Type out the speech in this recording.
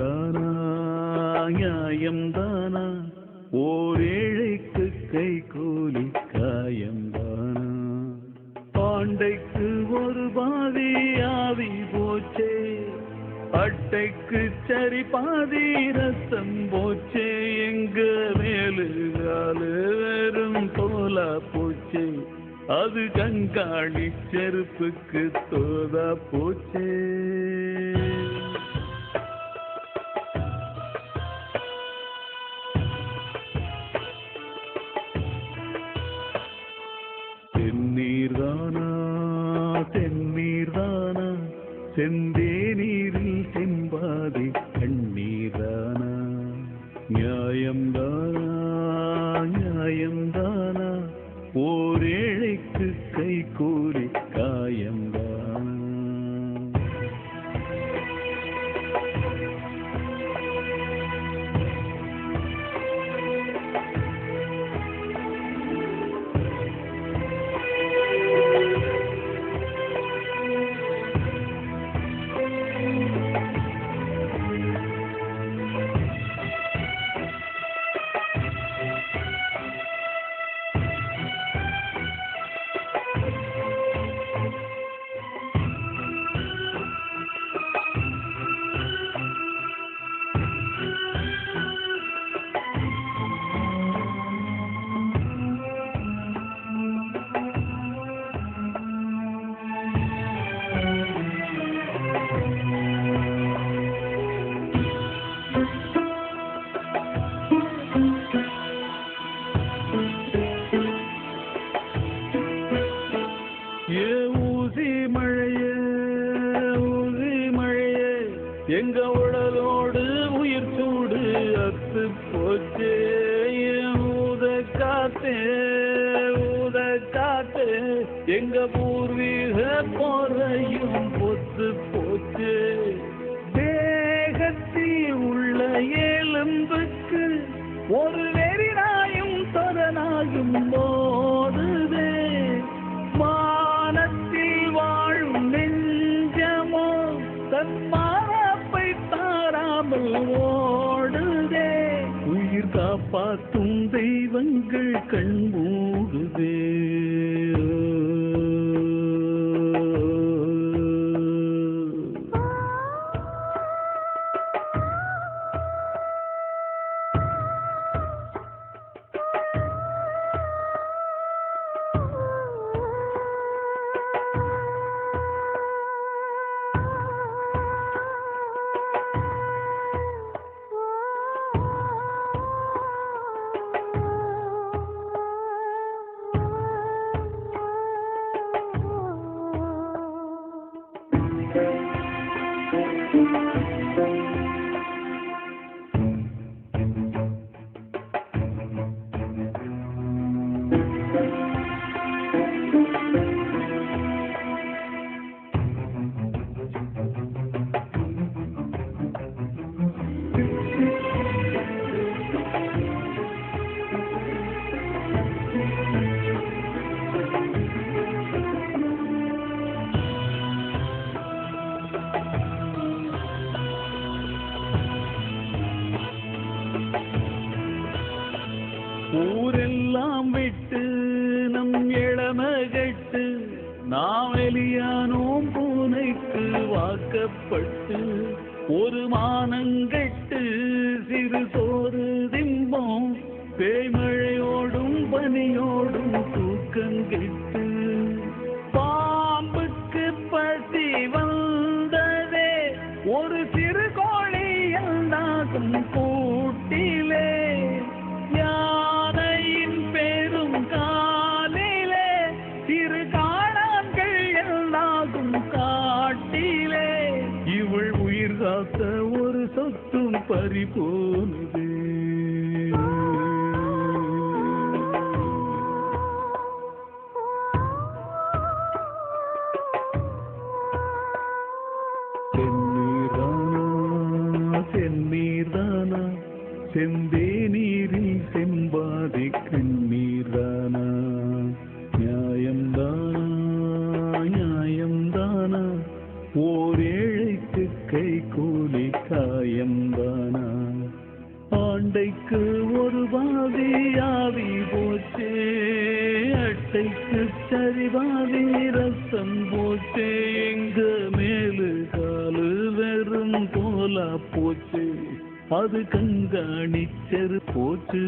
தானா நியாயம்தானா ஓர் ஏழைக்கு கை கூலி காயம்தானா பாண்டைக்கு ஒரு பாதி ஆவி போச்சே அட்டைக்கு சரி பாதி ரத்தம் போச்சே எங்க மேலு காலு வெறும் தோலா போச்சே அது கண்காணி செருப்புக்கு தோதா போச்சே தென்னீர்தானா தென்னீர்தானா செந்தே நீரில் செம்பாதி கண்ணீர்தானா நியாயம்தானா நியாயம்தானா ஓர் ஏழைக்கு கை கூலி காயம்தானா எங்க உடலோடு உயிர் சூடு அத்து போச்சே ஊத காத்தே எங்க பூர்வீக போறையும் பொத்து போச்சே தேகத்தில் உள்ள எலும்புக்கு ஒரு வெறிநாயும் சொரநாயும் போடுதே மானத்தில் வாழும் நெஞ்சமோ தன்மானப்பை தாராமல் ஓடுதே உயிர் காப்பாற்றும் தெய்வங்கள் கண் மூடுதே ஊரெல்லாம் விட்டு நம் இளமகட்டு நாம் வெளியானோம் பூனைக்கு வாக்கப்பட்டு ஒரு மானங்கட்டு சிறு சோறு திம்போம் பேய்மழையோடும் பனியோடும் தூக்கங்கெட்டு பாம்புக்கு பசி வந்ததே ஒரு சிறு கோழி எல்லாகும் கூட்டிலே யானையின் பெரும் காலிலே சிறு காளான்கள் எல்லாகும் காட்டிலே இவள் உயிர் காத்த ஒரு சொத்தும் பறி போனது செந்நீர்தானா செந்தே நீரில் செம்பாதி கண்ணீர்தானா நியாயம்தானா நியாயம்தானா ஓர் ஏழைக்கு கை கூலி காயம்தானா? ஆண்டைக்கு ஒரு பாதி ஆவி போச்சே, அட்டைக்கு சரிபாதி ரத்தம் போச்சே, எங்க மேலு காலு வெறும் போலா போச்சு, அது கண்காணிச்சரு போச்சு.